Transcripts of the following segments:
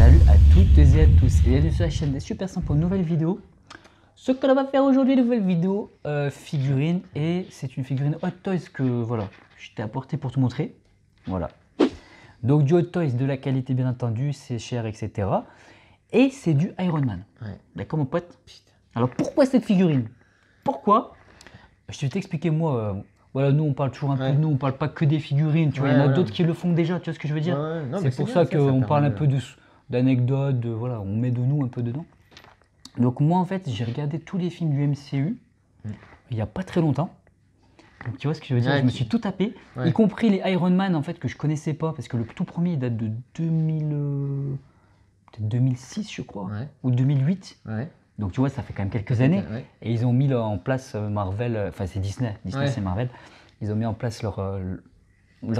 Salut à toutes et à tous et bienvenue sur la chaîne des Super Sympas pour une nouvelle vidéo. Ce que l'on va faire aujourd'hui, nouvelle vidéo figurine, et c'est une figurine Hot Toys que voilà, je t'ai apporté pour te montrer. Voilà. Donc du Hot Toys de la qualité bien entendu, c'est cher etc. Et c'est du Iron Man. Ouais. D'accord mon pote? Alors pourquoi cette figurine? Pourquoi? Je vais t'expliquer moi. Voilà, nous on parle toujours un peu de nous, on parle pas que des figurines, tu vois, il y en a d'autres qui le font déjà, tu vois ce que je veux dire? C'est pour ça qu'on parle un peu d'anecdotes, voilà, on met de nous un peu dedans. Donc moi en fait, j'ai regardé tous les films du MCU il y a pas très longtemps. Donc tu vois ce que je veux dire? Je me suis tout tapé, y compris les Iron Man en fait que je connaissais pas, parce que le tout premier il date de 2006 je crois, ou 2008. Donc tu vois, ça fait quand même quelques années. Et ils ont mis en place Marvel, enfin c'est Disney, c'est Marvel. Ils ont mis en place leur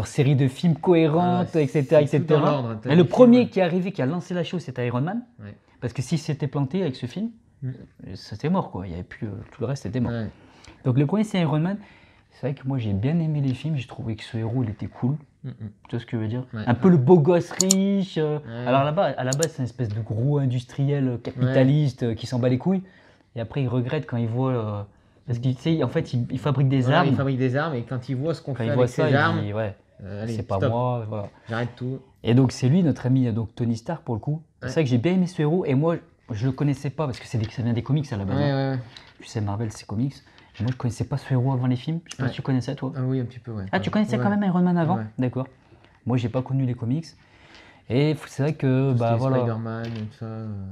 série de films cohérentes, etc. Et le premier qui est arrivé, qui a lancé la chose, c'était Iron Man. Parce que si c'était planté avec ce film, c'était mort quoi. Il y avait plus, tout le reste était mort. Donc le premier c'est Iron Man. C'est vrai que moi j'ai bien aimé les films, j'ai trouvé que ce héros il était cool. Tu vois ce que je veux dire? Un peu le beau gosse riche. Alors à la base c'est une espèce de gros industriel capitaliste qui s'en bat les couilles. Et après il regrette quand il voit... parce qu'il sait, en fait il fabrique des armes. Il fabrique des armes et quand il voit ce qu'on fait avec ses armes, il dit, c'est pas moi. Voilà. J'arrête tout. Et donc c'est lui notre ami donc Tony Stark pour le coup. C'est vrai que j'ai bien aimé ce héros et moi je le connaissais pas parce que ça vient des comics à la base. Tu sais Marvel c'est comics. Et moi je connaissais pas ce héros avant les films. Je sais pas si tu connaissais toi. Ah oui un petit peu Ah tu connaissais quand même Iron Man avant? D'accord. Moi j'ai pas connu les comics. Et c'est vrai que bah voilà. Spider-Man et tout ça,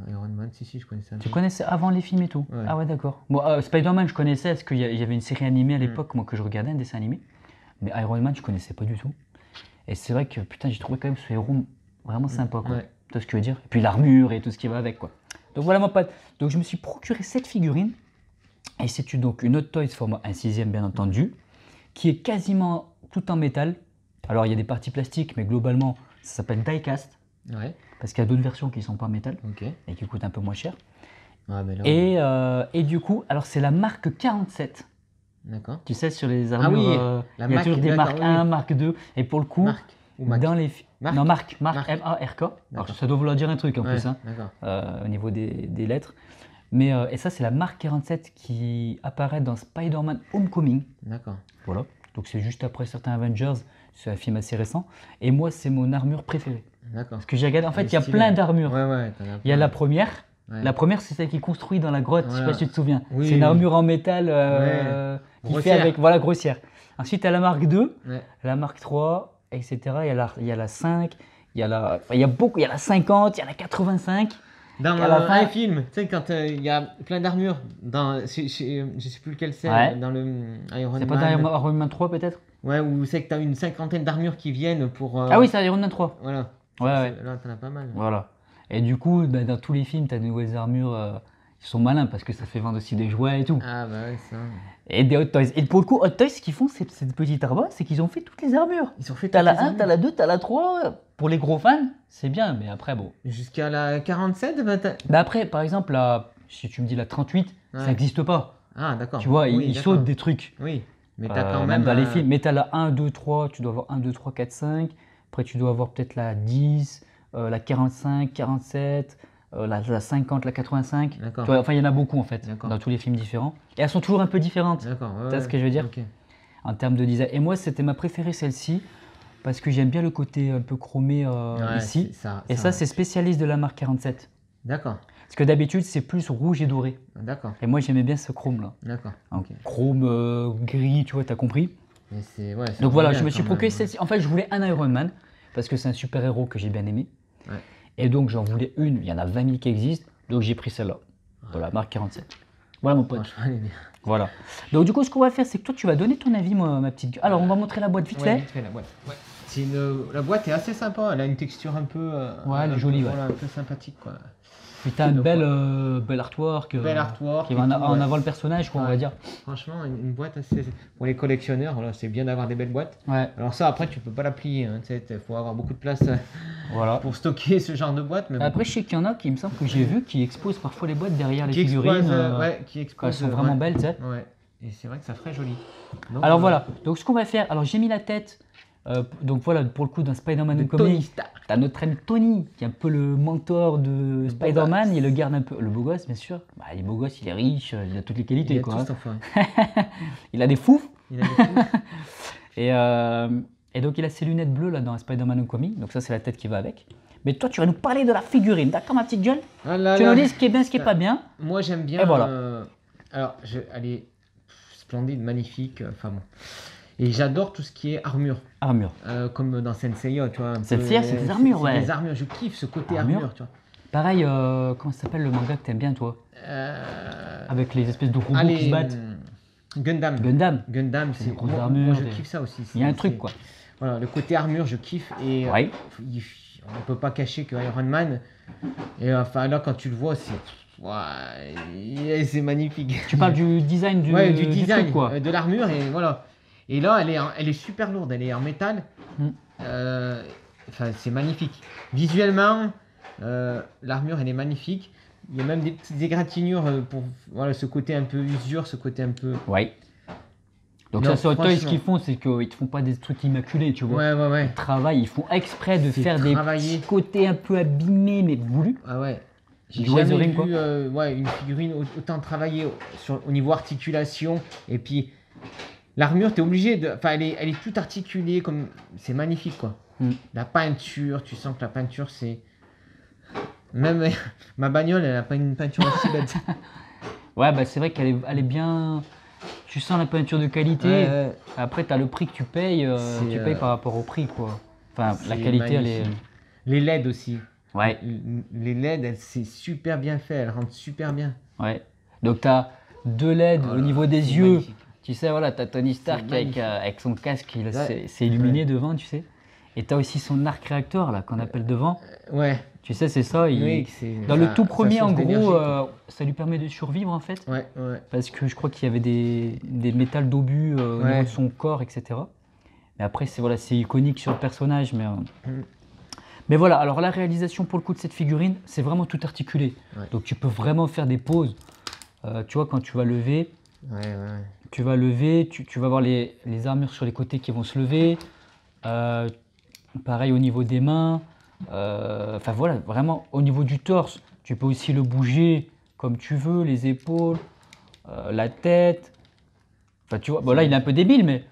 Iron Man, si je connaissais. Tu connaissais avant les films et tout? Ah ouais d'accord. Bon Spider-Man je connaissais parce qu'il y avait une série animée à l'époque moi que je regardais, un dessin animé. Mais Iron Man je connaissais pas du tout. Et c'est vrai que putain j'ai trouvé quand même ce héros vraiment sympa quoi. Tu vois ce que je veux dire? Et puis l'armure et tout ce qui va avec quoi. Donc voilà mon pote. Donc je me suis procuré cette figurine. Et c'est donc une Hot Toys format 1/6 bien entendu, qui est quasiment tout en métal. Alors il y a des parties plastiques, mais globalement ça s'appelle die-cast. Parce qu'il y a d'autres versions qui ne sont pas en métal et qui coûtent un peu moins cher. Et du coup, alors c'est la marque 47. D'accord. Tu sais, sur les armures, il y a toujours des marques 1, marque 2. Et pour le coup, dans les non, marque M-A-R-K. Alors ça doit vouloir dire un truc en plus, hein, au niveau des lettres. Mais, et ça, c'est la marque 47 qui apparaît dans Spider-Man Homecoming. D'accord. Voilà. Donc, c'est juste après certains Avengers. C'est un film assez récent. Et moi, c'est mon armure préférée. D'accord. Parce que j'ai regardé. En fait, il y a plein d'armures. Il y a la première. La première, c'est celle qui est construite dans la grotte. Je ne sais pas si tu te souviens. C'est une armure en métal qui fait avec. Voilà, grossière. Ensuite, tu as la marque 2, la marque 3, etc. Il y a la 5. Il y a la 50, il y a la 85. Dans un film, tu sais, quand il y a plein d'armures, je sais plus lequel c'est, dans le Iron Man. C'est pas dans Iron Man 3 peut-être? Ouais, où c'est que tu as une cinquantaine d'armures qui viennent pour... Ah oui, c'est Iron Man 3. Voilà. Là, t'en as pas mal. Voilà. Et du coup, dans tous les films, tu as de nouvelles armures qui sont malins parce que ça fait vendre aussi des jouets et tout. Ah bah ouais, ça. Et des Hot Toys. Et pour le coup, Hot Toys, ce qu'ils font, cette petite arbre, c'est qu'ils ont fait toutes les armures. Ils ont fait t'as la 1, t'as la 2, t'as la 3. Pour les gros fans, c'est bien, mais après, bon. Jusqu'à la 47 bah après, par exemple, si tu me dis la 38, ça n'existe pas. Ah d'accord. Tu vois, ils sautent des trucs. Oui, mais t'as quand même... dans les films. Mais t'as la 1, 2, 3, tu dois avoir 1, 2, 3, 4, 5. Après, tu dois avoir peut-être la 10, la 45, 47... la 50, la 85, tu vois, enfin il y en a beaucoup en fait, dans tous les films différents. Et elles sont toujours un peu différentes, tu vois ce que je veux dire, en termes de design. Et moi c'était ma préférée celle-ci, parce que j'aime bien le côté un peu chromé ici. Et ça c'est spécialiste de la marque 47. D'accord. Parce que d'habitude c'est plus rouge et doré. D'accord. Et moi j'aimais bien ce chrome là. D'accord. Chrome gris, tu vois, t'as compris. Donc voilà, je me suis procuré celle-ci. En fait je voulais un Iron Man, parce que c'est un super héros que j'ai bien aimé. Et donc j'en voulais une, il y en a 20 000 qui existent, donc j'ai pris celle-là, de la marque 47. Voilà mon pote. Voilà. Donc du coup ce qu'on va faire, c'est que toi tu vas donner ton avis, ma petite... Alors on va montrer la boîte vite fait. Vite fait la boîte. La boîte est assez sympa, elle a une texture un peu... elle est jolie, un peu sympathique quoi. Puis t'as un bel artwork, qui va en avant le personnage, quoi, on va dire. Franchement, une boîte assez... Pour les collectionneurs, c'est bien d'avoir des belles boîtes. Alors ça, après, tu peux pas la plier. Il faut avoir beaucoup de place pour stocker ce genre de boîte. Mais après, je sais qu'il y en a qui, il me semble que j'ai vu, qui exposent parfois les boîtes derrière les figurines. Quand elles sont vraiment belles, tu sais. Et c'est vrai que ça ferait joli. Donc, alors voilà, donc ce qu'on va faire, alors j'ai mis la tête Donc voilà, pour le coup, dans Spider-Man Homecoming, t'as notre ami Tony, qui est un peu le mentor de Spider-Man. Il le garde un peu. Le beau gosse, bien sûr. Bah, il est beau gosse, il est riche, il a toutes les qualités. Il a des fous. Et donc, il a ses lunettes bleues là, dans Spider-Man Homecoming. Donc, ça, c'est la tête qui va avec. Mais toi, tu vas nous parler de la figurine, d'accord, ma petite gueule? Tu nous dis ce qui est bien, ce qui est pas bien. Moi, j'aime bien. Et voilà. Alors, elle est splendide, magnifique. Enfin bon. Et j'adore tout ce qui est armure. Comme dans Senseiya, tu vois. C'est des armures, ouais. Des armures, je kiffe ce côté armure, tu vois. Pareil, comment ça s'appelle le manga que t'aimes bien, toi? Avec les espèces de robots qui se battent. Gundam, c'est des grosses armures. Moi, je kiffe ça aussi. Il y a un truc, quoi. Voilà, le côté armure, je kiffe. Et on ne peut pas cacher que Iron Man, et enfin là, quand tu le vois, c'est magnifique. Tu parles du design du design, truc, quoi. De l'armure, et voilà. Et là, elle est super lourde, elle est en métal. C'est magnifique. Visuellement, l'armure, elle est magnifique. Il y a même des petites égratignures pour ce côté un peu usure, ce côté un peu... Ouais. Donc ça, sur Toys, ce qu'ils font, c'est qu'ils te font pas des trucs immaculés, tu vois. Ouais. Ils travaillent, ils font exprès de faire des petits côtés un peu abîmés, mais voulus. Ah ouais. J'ai jamais vu une figurine autant travaillée au niveau articulation. Et puis, l'armure, tu es obligé de... Enfin, elle est toute articulée, comme... C'est magnifique, quoi. La peinture, tu sens que la peinture, c'est... Même ma bagnole, elle n'a pas une peinture aussi bête. Ouais, bah c'est vrai qu'elle est bien... Tu sens la peinture de qualité. Après, tu as le prix que tu payes. Tu payes par rapport au prix, quoi. Enfin, la qualité, elle est... Les LED aussi. Ouais. Les LED, c'est super bien fait. Elles rendent super bien. Ouais. Donc, tu as 2 LED au niveau des yeux. Magnifique. Tu sais, voilà, tu as Tony Stark avec son casque, c'est illuminé devant, tu sais. Et tu as aussi son arc réacteur, là, qu'on appelle devant. Ouais. Tu sais, c'est ça. Dans le tout premier, en gros, ça lui permet de survivre, en fait. Ouais. Parce que je crois qu'il y avait des métals d'obus au niveau de son corps, etc. Mais après, c'est iconique sur le personnage. Mais voilà, alors la réalisation pour le coup de cette figurine, c'est vraiment tout articulé. Ouais. Donc tu peux vraiment faire des poses. Tu vois, quand tu vas lever, tu vas avoir les armures sur les côtés qui vont se lever. Pareil au niveau des mains. Enfin voilà, vraiment au niveau du torse, tu peux aussi le bouger comme tu veux, les épaules, la tête. Enfin tu vois, bon là il est un peu débile, mais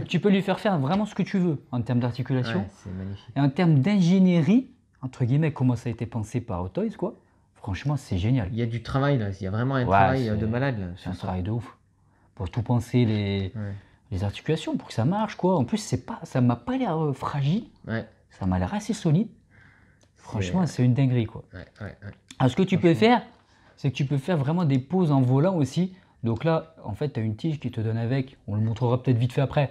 tu peux lui faire vraiment ce que tu veux en termes d'articulation. Ouais, c'est magnifique. Et en termes d'ingénierie, entre guillemets, comment ça a été pensé par Hot Toys, quoi. Franchement, c'est génial. Il y a du travail là, il y a vraiment un travail de malade là. C'est un travail de ouf. Pour tout penser les articulations, pour que ça marche, quoi. En plus, ça m'a pas l'air fragile. Ouais. Ça m'a l'air assez solide. Franchement, c'est une dinguerie, quoi. Ouais. Alors, ce que tu peux faire, c'est que tu peux faire vraiment des poses en volant aussi. Donc là, en fait, tu as une tige qui te donne avec, on le montrera peut-être vite fait après,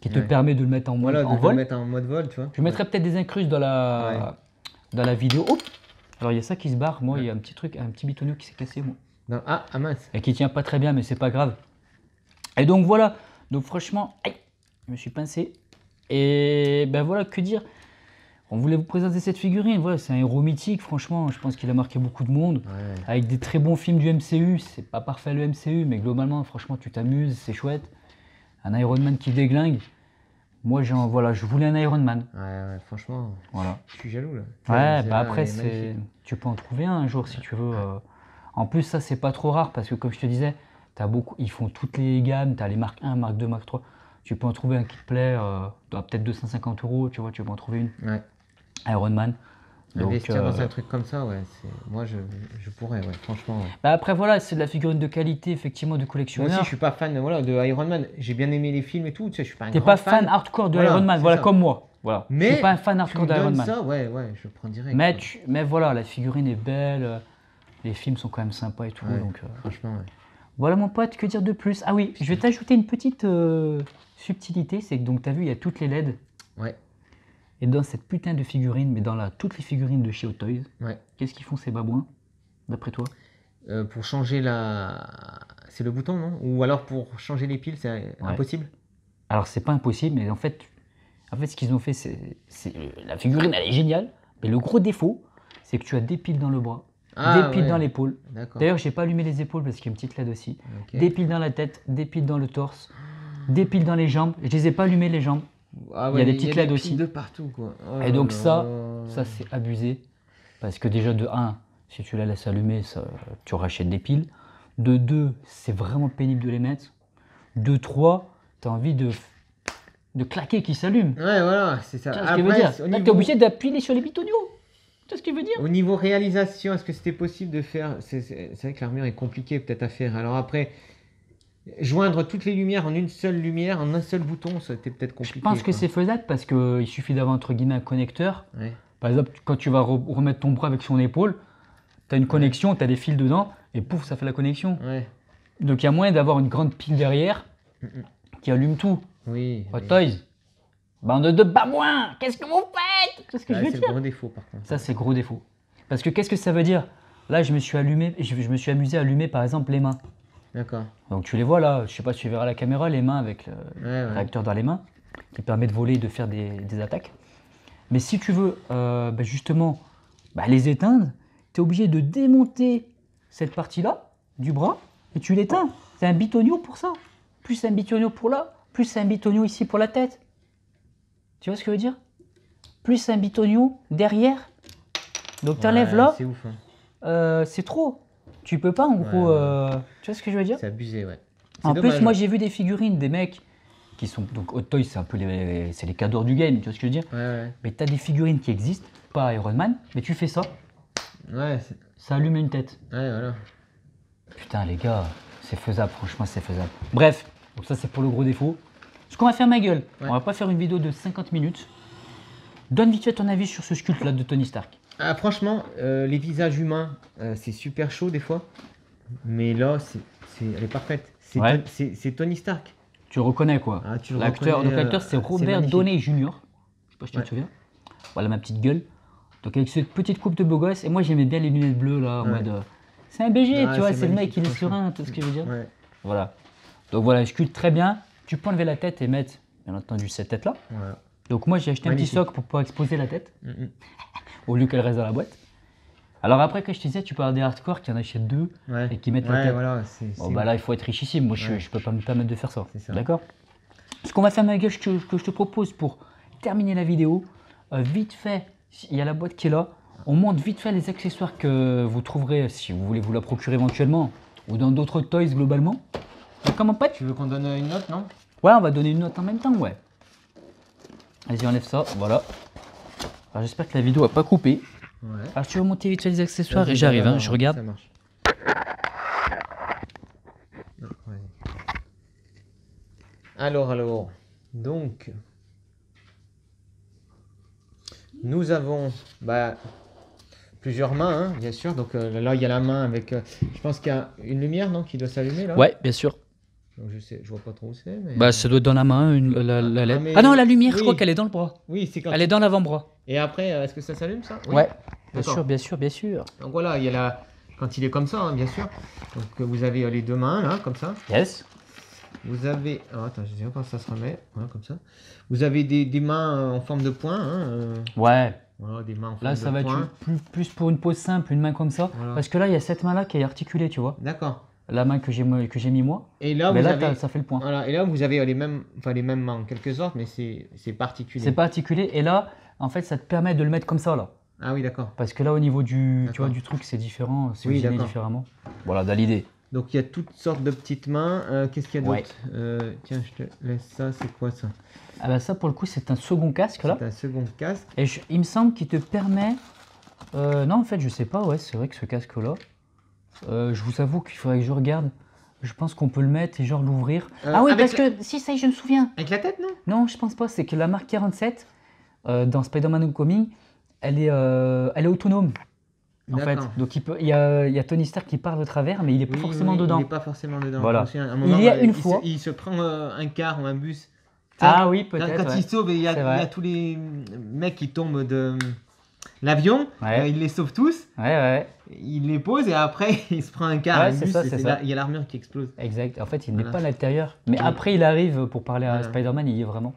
qui te permet de le mettre en vol. Le mettre en mode vol, tu vois. Je mettrai peut-être des incrustes dans la vidéo. Oh, alors, il y a ça qui se barre. Moi, il y a un petit truc, un petit bitonneau qui s'est cassé, moi. Non. Ah, mince. Et qui tient pas très bien, mais c'est pas grave. Et donc, voilà. Donc, franchement, aïe, je me suis pincé. Et ben voilà, que dire. On voulait vous présenter cette figurine, voilà, c'est un héros mythique, franchement, je pense qu'il a marqué beaucoup de monde, avec des très bons films du MCU, c'est pas parfait le MCU, mais globalement, franchement, tu t'amuses, c'est chouette. Un Iron Man qui déglingue, moi, je voulais un Iron Man. Ouais, franchement, voilà. Je suis jaloux, là. Ouais, bah après, tu peux en trouver un jour, si tu veux. En plus, ça, c'est pas trop rare, parce que comme je te disais, ils font toutes les gammes, tu as les Mark 1, Mark 2, Mark 3, tu peux en trouver un qui te plaît, peut-être 250 €, tu vois, tu peux en trouver une. Ouais. Iron Man. Investir dans un truc comme ça, moi je pourrais, franchement. Ouais. Bah après voilà, c'est de la figurine de qualité, effectivement, de collectionneur. Moi aussi, je suis pas fan de Iron Man. J'ai bien aimé les films et tout, tu sais, je suis pas un T'es pas fan hardcore de Iron Man, voilà, comme moi. Voilà. Mais je suis pas un fan hardcore d'Iron Man. Ça, ouais, je prends direct. Mais voilà, la figurine est belle, les films sont quand même sympas et tout, donc. Franchement, Voilà mon pote, que dire de plus? Ah oui, je vais t'ajouter une petite subtilité, c'est que donc t'as vu, il y a toutes les LED. Ouais. Et dans cette putain de figurine, mais dans toutes les figurines de chez Hot Toys, qu'est-ce qu'ils font ces babouins, d'après toi? Pour changer c'est le bouton, non? Ou alors pour changer les piles, c'est impossible? Alors c'est pas impossible, mais en fait ce qu'ils ont fait, la figurine, elle est géniale, mais le gros défaut, c'est que tu as des piles dans le bras, des piles dans l'épaule. D'ailleurs, j'ai pas allumé les épaules parce qu'il y a une petite LED aussi. Des piles dans la tête, des piles dans le torse, des piles dans les jambes. Je les ai pas allumées les jambes. Ah il y a des petites LED aussi. de partout, quoi. Oh et donc ça c'est abusé. Parce que déjà de 1, si tu la laisses allumer, tu rachètes des piles. De 2, c'est vraiment pénible de les mettre. De 3, tu as envie de claquer qui s'allume. Ouais, voilà, c'est ça. Tu vois ce que je veux dire? Là, tu es obligé d'appuyer sur les bitonios. Tu vois ce que je veux dire? Au niveau réalisation, est-ce que c'était possible de faire... C'est vrai que l'armure est compliquée peut-être à faire. Alors après, joindre toutes les lumières en une seule lumière, en un seul bouton, ça c'était peut-être compliqué. Je pense que c'est faisable parce qu'il suffit d'avoir entre guillemets un connecteur. Ouais. Par exemple, quand tu vas remettre ton bras avec son épaule, tu as une connexion, tu as des fils dedans, et pouf, ça fait la connexion. Ouais. Donc il y a moyen d'avoir une grande pile derrière qui allume tout. Oui. Hot Toys, bande de babouins, qu'est-ce que vous faites? C'est ce que je veux dire. C'est le gros défaut par contre. Ça, c'est gros défaut. Parce que qu'est-ce que ça veut dire? Là, je me suis amusé à allumer par exemple les mains. D'accord. Donc tu les vois là, je sais pas si tu verras la caméra, les mains avec le réacteur dans les mains, qui permet de voler et de faire des attaques. Mais si tu veux justement les éteindre, tu es obligé de démonter cette partie-là du bras et tu l'éteins. C'est un bitonio pour ça. Plus un bitonio pour là, plus un bitonio ici pour la tête. Tu vois ce que je veux dire? Plus un bitonio derrière. Donc tu enlèves là. C'est ouf. Hein. C'est trop. Tu peux pas en gros. Tu vois ce que je veux dire? C'est abusé, ouais. En plus, moi j'ai vu des figurines des mecs qui sont. Donc Hot Toys, c'est un peu les cadors du game, tu vois ce que je veux dire? Ouais. Mais tu as des figurines qui existent, pas Iron Man, mais tu fais ça. Ouais. Ça allume une tête. Ouais, voilà. Putain, les gars, c'est faisable, franchement, c'est faisable. Bref, donc ça c'est pour le gros défaut. Ce qu'on va faire, ma gueule, on va pas faire une vidéo de 50 minutes. Donne vite fait ton avis sur ce sculpte là de Tony Stark. Ah, franchement, les visages humains, c'est super chaud des fois. Mais là, elle est parfaite. C'est Tony Stark. Tu le reconnais quoi? L'acteur, donc l'acteur c'est Robert Downey Jr. Je sais pas si tu te souviens. Voilà ma petite gueule. Donc avec cette petite coupe de beau gosse. Et moi j'aimais bien les lunettes bleues là en mode. C'est un BG, tu vois, c'est le mec, il est serein, tout ce que je veux dire. Ouais. Voilà. Donc voilà, sculpte très bien. Tu peux enlever la tête et mettre, bien entendu, cette tête-là. Voilà. Donc moi, j'ai acheté un petit socle pour pouvoir exposer la tête, au lieu qu'elle reste dans la boîte. Alors après, quand je te disais, tu peux avoir des hardcore qui en achètent deux et qui mettent la tête. Voilà, là, il faut être richissime. Moi, je peux pas me permettre de faire ça. D'accord? Ce qu'on va faire, ma gueule, que je te propose pour terminer la vidéo, vite fait, il y a la boîte qui est là. On montre vite fait les accessoires que vous trouverez si vous voulez vous la procurer éventuellement ou dans d'autres toys globalement. Comment pas? Tu veux qu'on donne une note, non? Ouais, on va donner une note en même temps, ouais. Vas-y, enlève ça, voilà. Alors j'espère que la vidéo n'a pas coupé. Ouais. Alors tu vas monter vite fait les accessoires et j'arrive, hein, je regarde. Ça marche. Alors, donc, nous avons plusieurs mains, hein, bien sûr. Donc là, il y a la main avec. Je pense qu'il y a une lumière, non, qui doit s'allumer là. Ouais, bien sûr. Donc, je vois pas trop où c'est. Mais... ça doit être dans la main, la LED. Ah non, la lumière, je crois qu'elle est dans le bras. Oui, c'est quand. Elle est dans l'avant-bras. Et après, est-ce que ça s'allume ça? Oui. Ouais. Bien sûr. Donc voilà, il y a quand il est comme ça, hein, bien sûr. Donc vous avez les deux mains là, comme ça. Yes. Vous avez. Alors, attends, je sais pas quand ça se remet. Voilà, comme ça. Vous avez des mains en forme de poing. Hein, Ouais. Voilà, des mains en forme là, de ça va poing. être plus pour une pose simple, une main comme ça. Voilà. Parce que là, il y a cette main là qui est articulée, tu vois. D'accord. La main que j'ai mis moi. Et là, ça fait le point. Voilà. Et là, vous avez les mêmes mains en quelque sorte, mais c'est pas articulé. C'est pas articulé. Et là, en fait, ça te permet de le mettre comme ça là. Ah oui, d'accord. Parce que là, au niveau du truc, c'est différent. C'est usiné différemment. Voilà, dans l'idée. Donc il y a toutes sortes de petites mains. Qu'est-ce qu'il y a d'autre? Tiens, je te laisse ça. C'est quoi ça? Ah bah ça, pour le coup, c'est un second casque là. C'est un second casque. Et il me semble qu'il te permet. Non, en fait, je sais pas. Ouais, c'est vrai que ce casque là. Je vous avoue qu'il faudrait que je regarde. Je pense qu'on peut le mettre et genre l'ouvrir. Ah oui, parce que si, ça y est, je me souviens. Avec la tête, non? Non, je pense pas. C'est que la marque 47 dans Spider-Man Homecoming, elle est autonome. En fait, donc il y a Tony Stark qui parle au travers, mais il est pas forcément dedans. Il est pas forcément dedans. Voilà. Il y a une fois. Il se prend un car ou un bus. Ah oui, peut-être. Quand il sauve, il y a tous les mecs qui tombent de l'avion. Il les sauve tous. Ouais. Il les pose et après il se prend un car, un bus. Il y a l'armure qui explose. Exact. En fait, il n'est pas à l'intérieur. Mais après, il arrive pour parler à Spider-Man, il y est vraiment.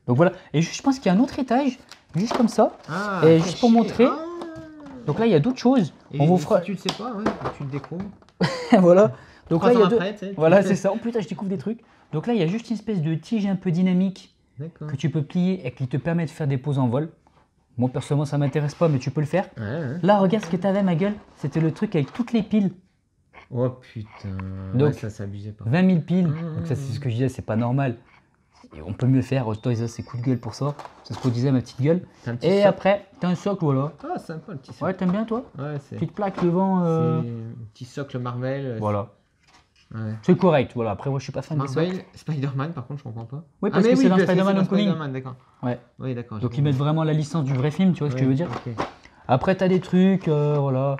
Donc voilà. Et je pense qu'il y a un autre étage, juste comme ça. Et juste pour montrer. Donc là, il y a d'autres choses. Et on vous fera. Si tu le sais pas, tu le découvres. Voilà. Donc là, il y a après, voilà, c'est ça. Oh putain, je découvre des trucs. Donc là, il y a juste une espèce de tige un peu dynamique que tu peux plier et qui te permet de faire des poses en vol. Moi, personnellement, ça m'intéresse pas, mais tu peux le faire. Là, regarde ce que tu avais, ma gueule. C'était le truc avec toutes les piles. Oh putain. Donc, ça s'abusait pas. 20 000 piles. Donc ça, c'est ce que je disais, c'est pas normal. Et on peut mieux faire. Hot Toys, c'est coup de gueule pour ça. C'est ce qu'on disait, ma petite gueule. Et après, t'as un socle, voilà. Ah, sympa le petit socle. Ouais, t'aimes bien, toi? Ouais, c'est. Petite plaque devant. C'est un petit socle Marvel. Voilà. Ouais. C'est correct, voilà. Après, moi, je suis pas fan de ça. Spider-Man, par contre, je comprends pas. Oui, parce que c'est dans Spider-Man Homecoming. D'accord. Ouais. Oui, d'accord. Donc, ils mettent vraiment la licence du vrai film, tu vois ce que je veux dire? Après, tu as des trucs, voilà.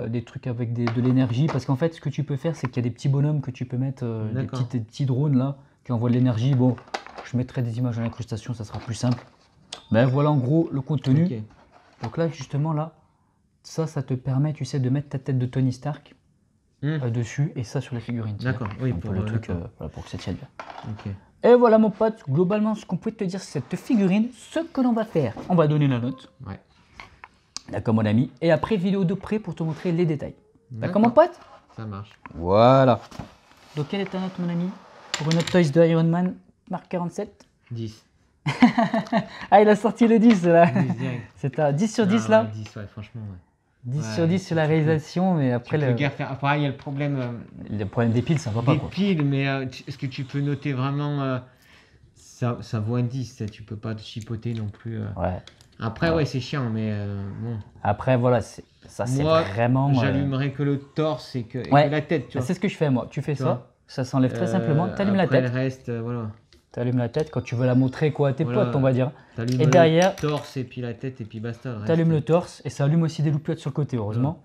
Des trucs avec de l'énergie. Parce qu'en fait, ce que tu peux faire, c'est qu'il y a des petits bonhommes que tu peux mettre, des petits drones là, qui envoient de l'énergie. Bon, je mettrai des images en incrustation, ça sera plus simple. Mais voilà en gros le contenu. Donc là, justement, là, ça te permet, tu sais, de mettre ta tête de Tony Stark dessus et ça sur les figurines. D'accord, oui, pour le truc, voilà, pour que ça tienne bien. Et voilà, mon pote, globalement, ce qu'on peut te dire, c'est cette figurine, ce que l'on va faire, on va donner la note. Ouais. D'accord, mon ami. Et après, vidéo de près pour te montrer les détails. D'accord, mon pote? Ça marche. Voilà. Donc, quelle est ta note, mon ami, pour une Hot Toys de Iron Man Mark 47? 10. Ah, il a sorti le 10, là. 10 c'est à 10 sur 10, là? 10, ouais, franchement, ouais. 10 sur 10 sur la réalisation, mais après... Après, il y a le problème... le problème des piles, ça va pas, quoi. Des piles, mais est-ce que tu peux noter vraiment... ça vaut un 10, tu peux pas te chipoter non plus. Ouais. Après, ouais, c'est chiant, mais bon. Après, voilà, ça, c'est vraiment... j'allumerais que le torse et que la tête, tu vois. C'est ce que je fais, moi. Tu fais ça s'enlève très simplement. Tu allumes la tête. Après, le reste, voilà. Tu allumes la tête quand tu veux la montrer, quoi, à tes potes, on va dire. Et derrière... le torse, et puis la tête, et puis basta. Tu allumes le torse, et ça allume aussi des loupiottes sur le côté, heureusement.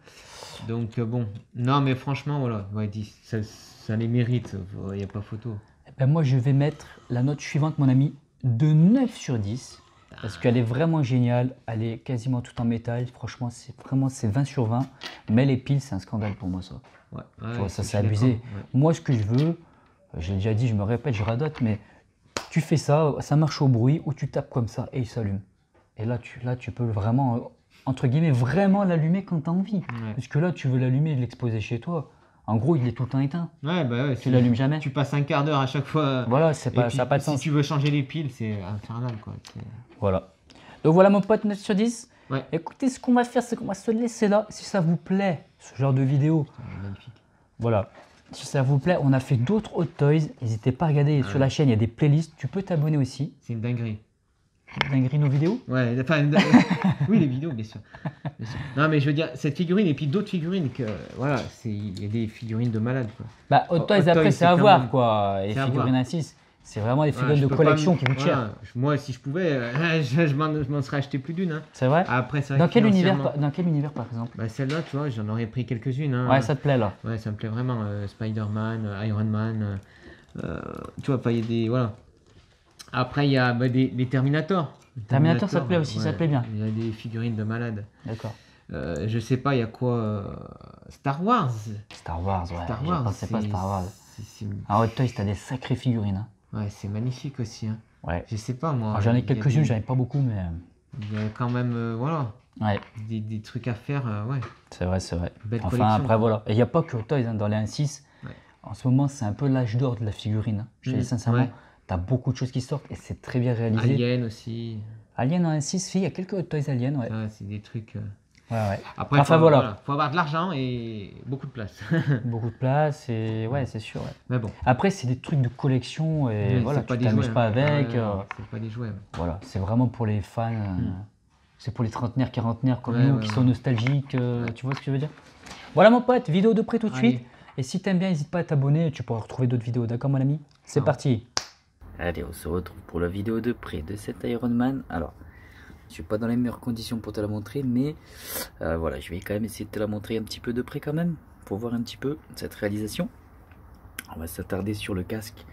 Voilà. Donc, bon. Non, mais franchement, voilà. Ouais, 10. Ça les mérite. Il n'y a pas photo. Eh ben, moi, je vais mettre la note suivante, mon ami, de 9 sur 10. Parce qu'elle est vraiment géniale, elle est quasiment tout en métal, franchement c'est 20 sur 20, mais les piles c'est un scandale pour moi ça. Ouais, tu vois, ça c'est abusé. Ouais. Moi ce que je veux, j'ai déjà dit, je me répète, je radote, mais tu fais ça, ça marche au bruit, ou tu tapes comme ça et il s'allume. Et là tu peux vraiment, entre guillemets, vraiment l'allumer quand tu as envie. Ouais. Parce que là tu veux l'allumer et l'exposer chez toi. En gros, il est tout le temps éteint. Ouais, bah ouais. Tu l'allumes jamais. Tu passes un quart d'heure à chaque fois. Voilà, ça n'a pas de sens. Si tu veux changer les piles, c'est infernal, quoi. Voilà. Donc voilà mon pote, 9 sur 10. Ouais. Écoutez, ce qu'on va faire, c'est qu'on va se laisser là. Si ça vous plaît, ce genre de vidéo. Magnifique. Voilà. Si ça vous plaît, on a fait d'autres Hot Toys. N'hésitez pas à regarder sur la chaîne, il y a des playlists. Tu peux t'abonner aussi. C'est une dinguerie. Dinguerie nos vidéos? Ouais, enfin, oui, les vidéos, bien sûr. Non, mais je veux dire, cette figurine et puis d'autres figurines, que voilà, il y a des figurines de malades, quoi. Bah, Hot Toys, après, c'est à voir, quoi. Les figurines à 6, c'est vraiment des figurines de collection qui coûtent cher. Moi, si je pouvais, je m'en serais acheté plus d'une. Hein. C'est vrai? Après, dans quel univers, par exemple? Bah, celle-là, tu vois, j'en aurais pris quelques-unes. Hein. Ouais, ça te plaît, là? Ouais, ça me plaît vraiment. Spider-Man, Iron Man, tu vois, il y a des... Voilà. Après, il y a des Terminator. Terminator, ça te plaît aussi, ça te plaît bien. Il y a des figurines de malades. D'accord. Je sais pas, il y a quoi Star Wars. Star Wars, ouais. Star Wars, je pensais pas Star Wars. En Hot Toys, t'as des sacrées figurines. Hein. Ouais, c'est magnifique aussi. Hein. Ouais. Je sais pas, moi. J'en ai quelques-unes, j'en ai pas beaucoup, mais... Il y a quand même, voilà. Ouais. Des trucs à faire, ouais. C'est vrai, c'est vrai. Belle enfin, collection. Après, voilà. Et il n'y a pas que Hot Toys, hein, dans les 1.6. Ouais. En ce moment, c'est un peu l'âge d'or de la figurine. Hein. Je te dis sincèrement, t'as beaucoup de choses qui sortent et c'est très bien réalisé. Alien aussi. Alien en 1.6, il y a quelques Hot Toys Alien, ouais. Ouais, c'est des trucs... Ouais. Après, voilà. Faut avoir de l'argent et beaucoup de place. Beaucoup de place et ouais, c'est sûr. Ouais. Mais bon. Après, c'est des trucs de collection et voilà, tu t'amuses pas avec. C'est pas des jouets. Voilà, c'est vraiment pour les fans. C'est pour les trentenaires, quarantenaires comme nous qui sont nostalgiques. Tu vois ce que je veux dire? Voilà mon pote, vidéo de près tout de suite. Et si t'aimes bien, n'hésite pas à t'abonner. Tu pourras retrouver d'autres vidéos. D'accord, mon ami? C'est parti. Allez, on se retrouve pour la vidéo de près de cet Iron Man. Alors, je suis pas dans les meilleures conditions pour te la montrer, mais voilà, je vais quand même essayer de te la montrer un petit peu de près quand même, pour voir un petit peu cette réalisation. On va s'attarder sur le casque,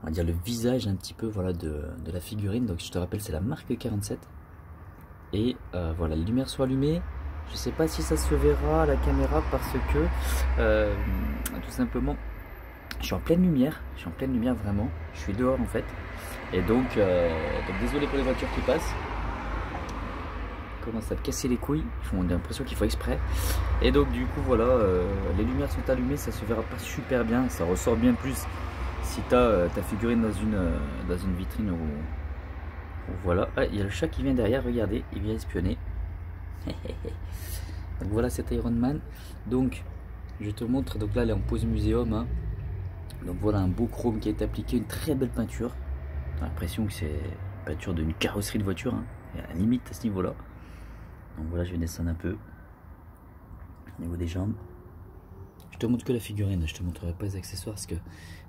on va dire le visage un petit peu, voilà, de la figurine. Donc je te rappelle, c'est la marque 47. Et voilà, les lumières sont allumées. Je sais pas si ça se verra à la caméra parce que tout simplement, je suis en pleine lumière vraiment. Je suis dehors en fait. Et donc désolé pour les voitures qui passent. Commence à me casser les couilles, on a l'impression qu'il faut exprès. Et donc du coup voilà, les lumières sont allumées, ça se verra pas super bien, ça ressort bien plus si tu as ta figurine dans une vitrine ou voilà. Ah, il y a le chat qui vient derrière, regardez, il vient espionner. Donc voilà cet Iron Man. Donc je te montre, donc là elle est en pose muséum, hein. Donc voilà un beau chrome qui a été appliqué, une très belle peinture. J'ai l'impression que c'est une peinture d'une carrosserie de voiture, hein. À la limite à ce niveau là. Donc voilà, je vais descendre un peu au niveau des jambes. Je te montre que la figurine, je te montrerai pas les accessoires parce que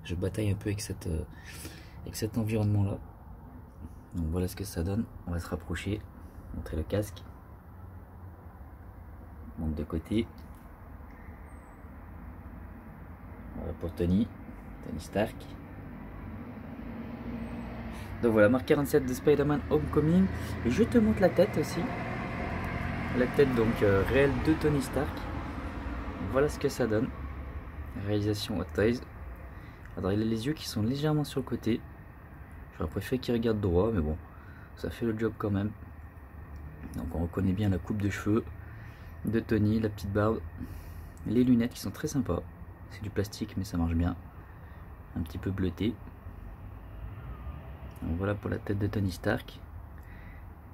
je bataille un peu avec cet environnement là. Donc voilà ce que ça donne. On va se rapprocher, montrer le casque. Donc de côté. Voilà pour Tony Stark. Donc voilà, marque 47 de Spider-Man Homecoming. Et je te montre la tête aussi. La tête donc réelle de Tony Stark. Voilà ce que ça donne. Réalisation Hot Toys. Alors il a les yeux qui sont légèrement sur le côté. J'aurais préféré qu'il regarde droit, mais bon, ça fait le job quand même. Donc on reconnaît bien la coupe de cheveux de Tony, la petite barbe, les lunettes qui sont très sympas. C'est du plastique mais ça marche bien. Un petit peu bleuté. Donc voilà pour la tête de Tony Stark.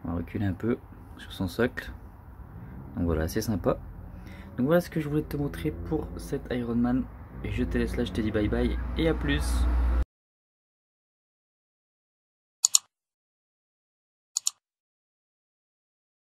On va reculer un peu sur son socle. Donc voilà, c'est sympa. Donc voilà ce que je voulais te montrer pour cet Iron Man. Et je te laisse là, je te dis bye bye et à plus.